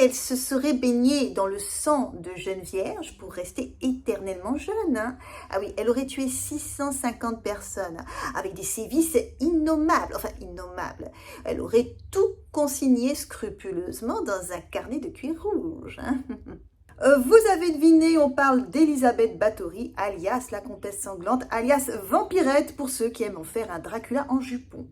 qu'elle se serait baignée dans le sang de jeunes vierges pour rester éternellement jeune. Hein. Ah oui, elle aurait tué 650 personnes avec des sévices innommables. Enfin, innommables. Elle aurait tout consigné scrupuleusement dans un carnet de cuir rouge. Hein. Vous avez deviné, on parle d'Elisabeth Báthory, alias la comtesse sanglante, alias vampirette pour ceux qui aiment en faire un Dracula en jupon.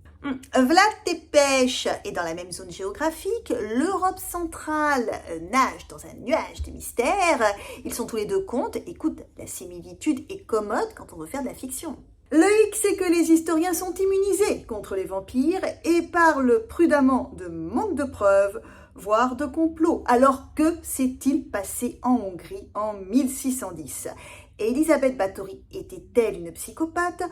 Vlad Tepes est dans la même zone géographique, l'Europe centrale nage dans un nuage de mystère, ils sont tous les deux contes, écoute, la similitude est commode quand on veut faire de la fiction. Le hic, c'est que les historiens sont immunisés contre les vampires et parlent prudemment de manque de preuves, voire de complot. Alors que s'est-il passé en Hongrie en 1610 ? Elisabeth Báthory était-elle une psychopathe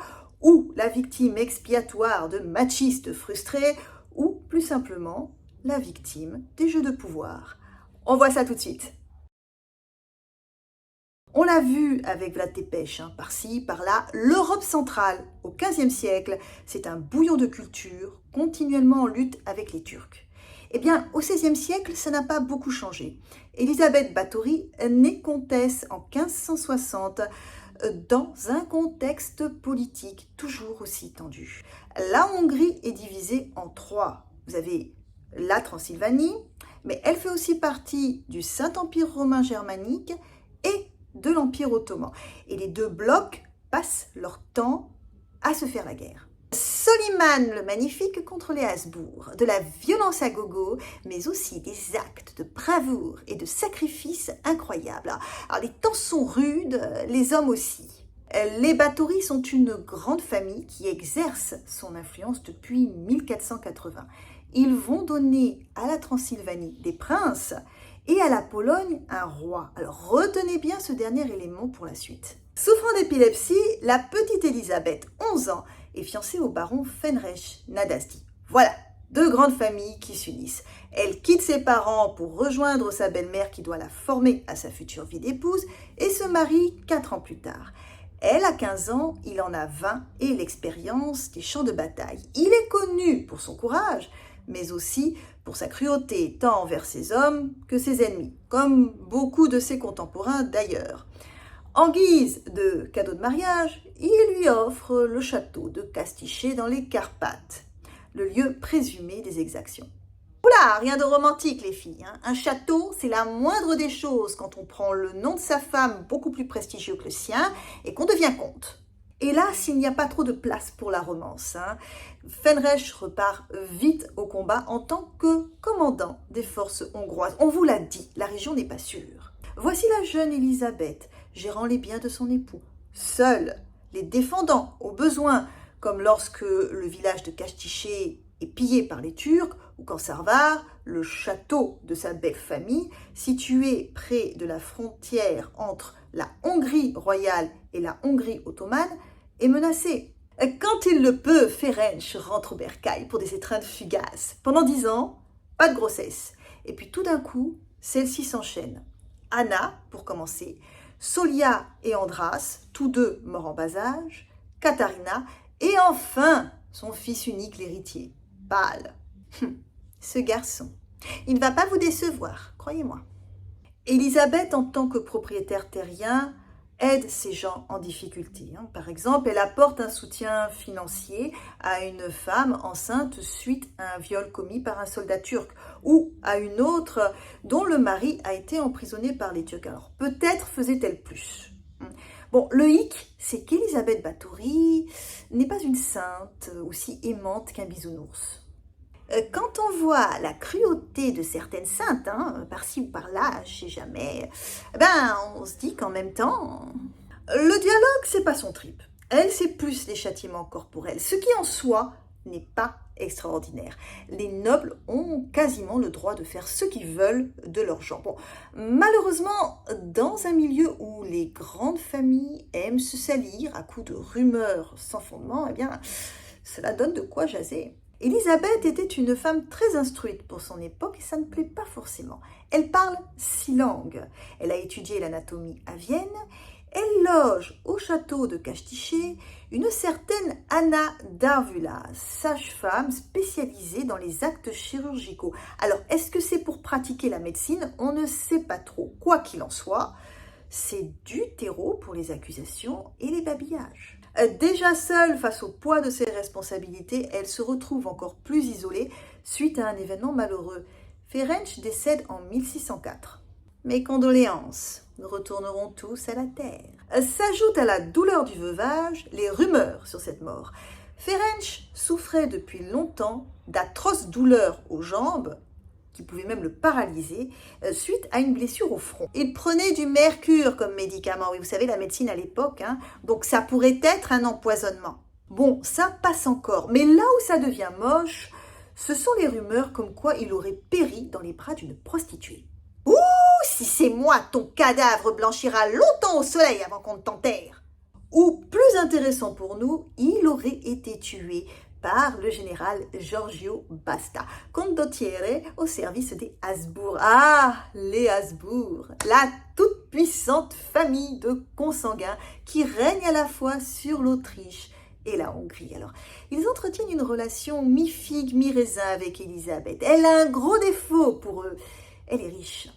ou la victime expiatoire de machistes frustrés ou plus simplement la victime des jeux de pouvoir ? On voit ça tout de suite. On l'a vu avec Vlad Tepes, par-ci, par-là, l'Europe centrale, au XVe siècle, c'est un bouillon de culture, continuellement en lutte avec les Turcs. Eh bien, au XVIe siècle, ça n'a pas beaucoup changé. Elisabeth Báthory naît comtesse en 1560 dans un contexte politique toujours aussi tendu. La Hongrie est divisée en trois. Vous avez la Transylvanie, mais elle fait aussi partie du Saint-Empire romain germanique et de l'Empire ottoman. Et les deux blocs passent leur temps à se faire la guerre. Soliman le Magnifique contre les Habsbourg, de la violence à gogo, mais aussi des actes de bravoure et de sacrifice incroyables. Alors les temps sont rudes, les hommes aussi. Les Báthory sont une grande famille qui exerce son influence depuis 1480. Ils vont donner à la Transylvanie des princes et à la Pologne un roi. Alors retenez bien ce dernier élément pour la suite. Souffrant d'épilepsie, la petite Elisabeth, 11 ans, est fiancée au baron Fenrich Nadasdy. Voilà, deux grandes familles qui s'unissent. Elle quitte ses parents pour rejoindre sa belle-mère qui doit la former à sa future vie d'épouse et se marie 4 ans plus tard. Elle a 15 ans, il en a 20 et l'expérience des champs de bataille. Il est connu pour son courage, mais aussi pour sa cruauté tant envers ses hommes que ses ennemis, comme beaucoup de ses contemporains d'ailleurs. En guise de cadeau de mariage, il lui offre le château de Kastiché dans les Carpates, le lieu présumé des exactions. Oula, rien de romantique les filles, hein. Un château, c'est la moindre des choses quand on prend le nom de sa femme beaucoup plus prestigieux que le sien et qu'on devient comte. Hélas, il n'y a pas trop de place pour la romance. Fenrich repart vite au combat en tant que commandant des forces hongroises. On vous l'a dit, la région n'est pas sûre. Voici la jeune Elisabeth, gérant les biens de son époux, seule, les défendant au besoin, comme lorsque le village de Kastiché est pillé par les Turcs, ou quand Sarvar, le château de sa belle famille, situé près de la frontière entre la Hongrie royale et la Hongrie ottomane, est menacé. Quand il le peut, Ferenc rentre au bercail pour des étreintes fugaces. Pendant 10 ans, pas de grossesse. Et puis tout d'un coup, celle-ci s'enchaîne. Anna, pour commencer, Solia et Andras, tous deux morts en bas âge, Katharina, et enfin son fils unique, l'héritier, Pâle. Ce garçon, il ne va pas vous décevoir, croyez-moi. Elisabeth, en tant que propriétaire terrien, aide ces gens en difficulté. Par exemple, elle apporte un soutien financier à une femme enceinte suite à un viol commis par un soldat turc ou à une autre dont le mari a été emprisonné par les Turcs. Alors peut-être faisait-elle plus. Bon, le hic, c'est qu'Elisabeth Báthory n'est pas une sainte aussi aimante qu'un bisounours. Quand on voit la cruauté de certaines saintes, par-ci ou par-là, je sais jamais, on se dit qu'en même temps, le dialogue, c'est pas son trip. Elle, c'est plus les châtiments corporels, ce qui en soi n'est pas extraordinaire. Les nobles ont quasiment le droit de faire ce qu'ils veulent de leur genre. Bon, malheureusement, dans un milieu où les grandes familles aiment se salir à coups de rumeurs sans fondement, cela donne de quoi jaser. Elisabeth était une femme très instruite pour son époque et ça ne plaît pas forcément. Elle parle 6 langues. Elle a étudié l'anatomie à Vienne Elle loge au château de Cache-Tiché une certaine Anna d'Arvula, sage-femme spécialisée dans les actes chirurgicaux. Alors, est-ce que c'est pour pratiquer la médecine? On ne sait pas trop. Quoi qu'il en soit, c'est du terreau pour les accusations et les babillages. Déjà seule face au poids de ses responsabilités, elle se retrouve encore plus isolée suite à un événement malheureux. Ferenc décède en 1604. Mes condoléances, nous retournerons tous à la terre. S'ajoutent à la douleur du veuvage les rumeurs sur cette mort. Ferenc souffrait depuis longtemps d'atroces douleurs aux jambes, qui pouvaient même le paralyser, suite à une blessure au front. Il prenait du mercure comme médicament, oui, vous savez, la médecine à l'époque, donc ça pourrait être un empoisonnement. Bon, ça passe encore, mais là où ça devient moche, ce sont les rumeurs comme quoi il aurait péri dans les bras d'une prostituée. Ouh, si c'est moi, ton cadavre blanchira longtemps au soleil avant qu'on ne t'enterre. Ou, plus intéressant pour nous, il aurait été tué par le général Giorgio Basta, condottiere au service des Habsbourg. Ah, les Habsbourg, la toute-puissante famille de consanguins qui règne à la fois sur l'Autriche et la Hongrie. Alors, ils entretiennent une relation mi-figue, mi-raisin avec Élisabeth. Elle a un gros défaut pour eux, elle est riche.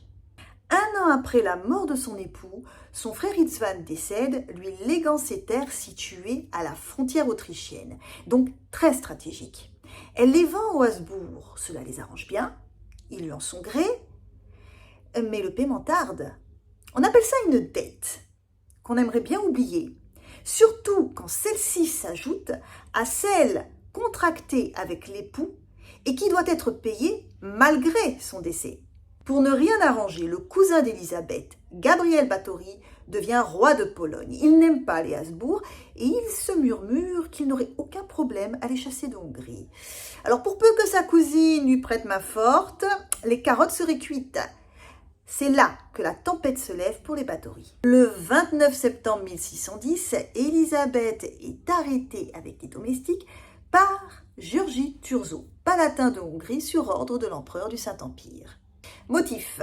Un an après la mort de son époux, son frère István décède, lui léguant ses terres situées à la frontière autrichienne, donc très stratégique. Elle les vend aux Habsbourg, cela les arrange bien, ils lui en sont gré, mais le paiement tarde. On appelle ça une dette, qu'on aimerait bien oublier, surtout quand celle-ci s'ajoute à celle contractée avec l'époux et qui doit être payée malgré son décès. Pour ne rien arranger, le cousin d'Élisabeth, Gabriel Báthory, devient roi de Pologne. Il n'aime pas les Habsbourg et il se murmure qu'il n'aurait aucun problème à les chasser de Hongrie. Alors pour peu que sa cousine lui prête main forte, les carottes seraient cuites. C'est là que la tempête se lève pour les Báthory. Le 29 septembre 1610, Élisabeth est arrêtée avec des domestiques par György Thurzó, palatin de Hongrie sur ordre de l'empereur du Saint-Empire. Motif: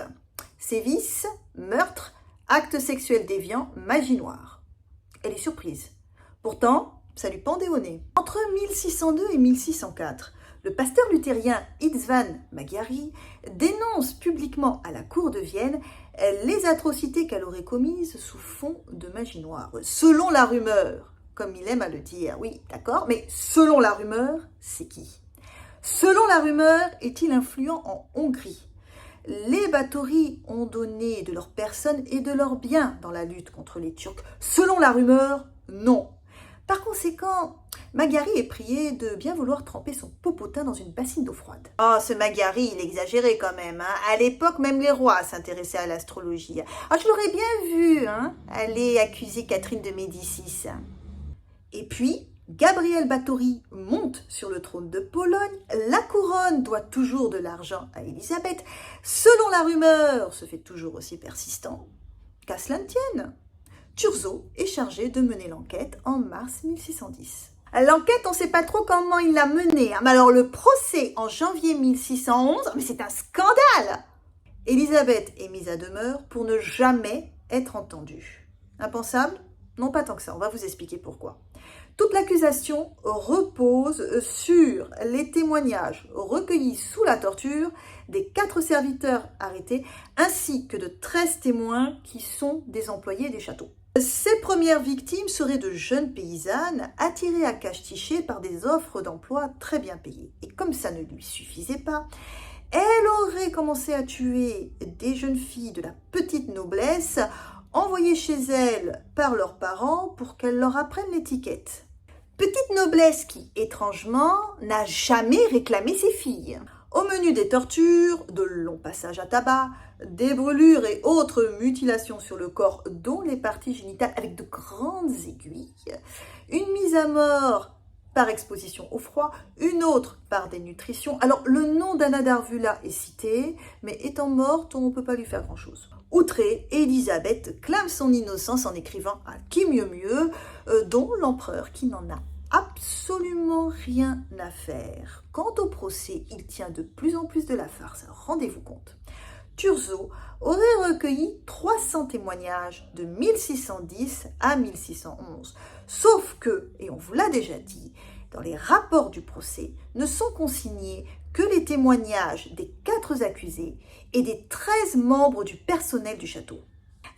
sévices, meurtre, actes sexuels déviants, magie noire. Elle est surprise. Pourtant, ça lui pendait au nez. Entre 1602 et 1604, le pasteur luthérien István Magyari dénonce publiquement à la cour de Vienne les atrocités qu'elle aurait commises sous fond de magie noire. Selon la rumeur, comme il aime à le dire, oui, d'accord, mais selon la rumeur, c'est qui? Selon la rumeur, est-il influent en Hongrie? Les Báthory ont donné de leur personne et de leurs biens dans la lutte contre les Turcs. Selon la rumeur, non. Par conséquent, Magyari est prié de bien vouloir tremper son popotin dans une bassine d'eau froide. Oh, ce Magyari, il exagérait quand même. À l'époque, même les rois s'intéressaient à l'astrologie. Ah, je l'aurais bien vu aller accuser Catherine de Médicis. Et puis, Gabriel Báthory monte sur le trône de Pologne, la couronne doit toujours de l'argent à Élisabeth, selon la rumeur, se fait toujours aussi persistant, qu'à cela ne tienne. Thurzó est chargé de mener l'enquête en mars 1610. L'enquête, on ne sait pas trop comment il l'a menée, mais alors le procès en janvier 1611, mais c'est un scandale! Élisabeth est mise à demeure pour ne jamais être entendue. Impensable? Non, pas tant que ça, on va vous expliquer pourquoi. Toute l'accusation repose sur les témoignages recueillis sous la torture des 4 serviteurs arrêtés, ainsi que de 13 témoins qui sont des employés des châteaux. Ces premières victimes seraient de jeunes paysannes attirées à Cache-Tiché par des offres d'emploi très bien payées. Et comme ça ne lui suffisait pas, elle aurait commencé à tuer des jeunes filles de la petite noblesse envoyées chez elles par leurs parents pour qu'elles leur apprennent l'étiquette. Petite noblesse qui, étrangement, n'a jamais réclamé ses filles. Au menu des tortures, de longs passages à tabac, des brûlures et autres mutilations sur le corps, dont les parties génitales avec de grandes aiguilles, une mise à mort par exposition au froid, une autre par dénutrition. Alors, le nom d'Anna d'Arvula est cité, mais étant morte, on ne peut pas lui faire grand-chose. Outrée, Élisabeth clame son innocence en écrivant un qui mieux mieux, dont l'empereur qui n'en a absolument rien à faire. Quant au procès, il tient de plus en plus de la farce. Rendez-vous compte. Turgot aurait recueilli 300 témoignages de 1610 à 1611. Sauf que, et on vous l'a déjà dit, dans les rapports du procès ne sont consignés que les témoignages des 4 accusés et des 13 membres du personnel du château.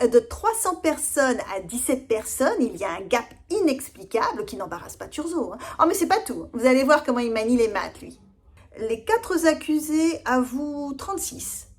De 300 personnes à 17 personnes, il y a un gap inexplicable qui n'embarrasse pas Turgot. Oh, mais c'est pas tout. Vous allez voir comment il manie les maths, lui. Les 4 accusés avouent 37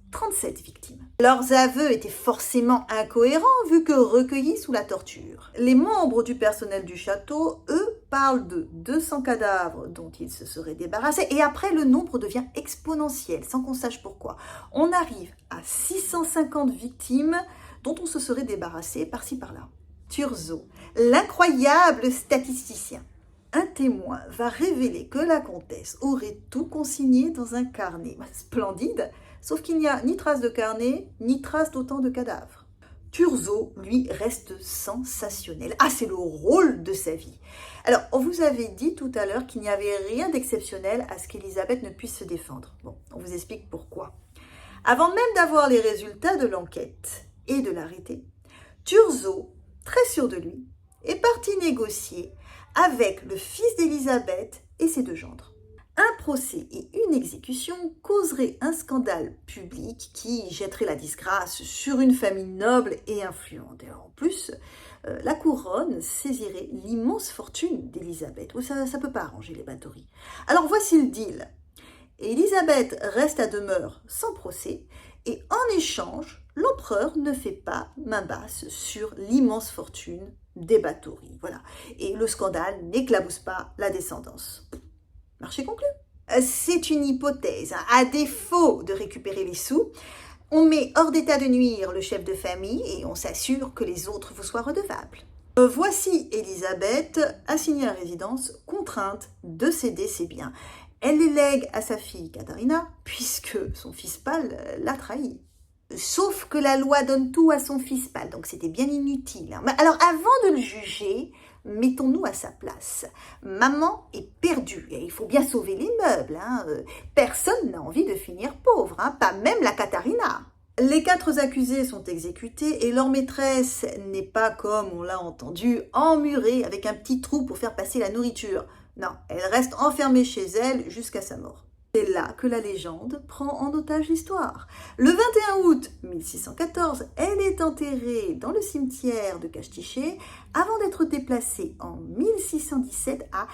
victimes. Leurs aveux étaient forcément incohérents vu que recueillis sous la torture. Les membres du personnel du château, eux, parlent de 200 cadavres dont ils se seraient débarrassés et après le nombre devient exponentiel sans qu'on sache pourquoi. On arrive à 650 victimes dont on se serait débarrassé par-ci par-là. Turgot, l'incroyable statisticien. Un témoin va révéler que la comtesse aurait tout consigné dans un carnet. Splendide, sauf qu'il n'y a ni trace de carnet, ni trace d'autant de cadavres. Turgot, lui, reste sensationnel. Ah, c'est le rôle de sa vie. Alors, on vous avait dit tout à l'heure qu'il n'y avait rien d'exceptionnel à ce qu'Élisabeth ne puisse se défendre. Bon, on vous explique pourquoi. Avant même d'avoir les résultats de l'enquête et de l'arrêté, Turgot, très sûr de lui, est parti négocier avec le fils d'Élisabeth et ses 2 gendres. Un procès et une exécution causeraient un scandale public qui jetterait la disgrâce sur une famille noble et influente. Et en plus, la couronne saisirait l'immense fortune d'Élisabeth. Ça ne peut pas arranger les batteries. Alors voici le deal. Élisabeth reste à demeure sans procès et en échange, l'empereur ne fait pas main basse sur l'immense fortune des Báthory. Voilà. Et le scandale n'éclabousse pas la descendance. Marché conclu. C'est une hypothèse. À défaut de récupérer les sous, on met hors d'état de nuire le chef de famille et on s'assure que les autres vous soient redevables. Voici Élisabeth, assignée à résidence, contrainte de céder ses biens. Elle les lègue à sa fille Katharina, puisque son fils pâle l'a trahi. Sauf que la loi donne tout à son fils pâle, donc c'était bien inutile. Alors avant de le juger, mettons-nous à sa place. Maman est perdue, et il faut bien sauver les meubles. Personne n'a envie de finir pauvre, pas même la Katharina. Les 4 accusés sont exécutés et leur maîtresse n'est pas, comme on l'a entendu, emmurée avec un petit trou pour faire passer la nourriture. Non, elle reste enfermée chez elle jusqu'à sa mort. C'est là que la légende prend en otage l'histoire. Le 21 août 1614, elle est enterrée dans le cimetière de Kashtiché avant d'être déplacée en 1617 à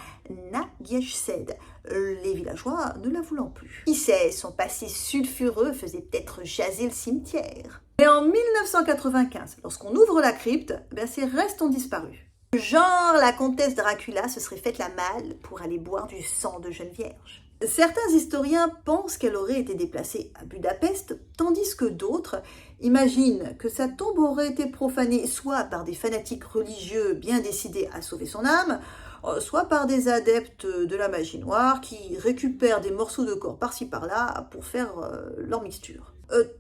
Nagyeshsed, les villageois ne la voulant plus. Qui sait, son passé sulfureux faisait peut-être jaser le cimetière. Et en 1995, lorsqu'on ouvre la crypte, ses restes ont disparu. Genre, la comtesse Dracula se serait faite la malle pour aller boire du sang de jeune vierge. Certains historiens pensent qu'elle aurait été déplacée à Budapest, tandis que d'autres imaginent que sa tombe aurait été profanée soit par des fanatiques religieux bien décidés à sauver son âme, soit par des adeptes de la magie noire qui récupèrent des morceaux de corps par-ci par-là pour faire leur mixture.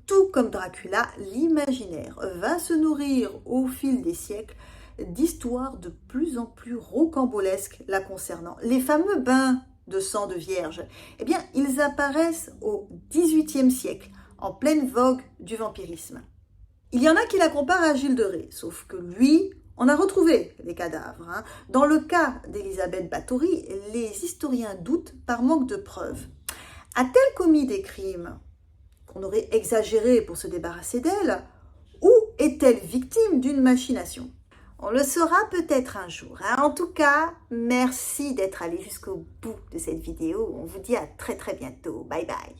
Tout comme Dracula, l'imaginaire va se nourrir au fil des siècles d'histoires de plus en plus rocambolesques la concernant. Les fameux bains de sang de vierge, ils apparaissent au XVIIIe siècle, en pleine vogue du vampirisme. Il y en a qui la comparent à Gilles de Ré, sauf que lui, on a retrouvé les cadavres. Dans le cas d'Élisabeth Báthory, les historiens doutent par manque de preuves. A-t-elle commis des crimes qu'on aurait exagérés pour se débarrasser d'elle, ou est-elle victime d'une machination ? On le saura peut-être un jour. En tout cas, merci d'être allé jusqu'au bout de cette vidéo. On vous dit à très bientôt. Bye bye.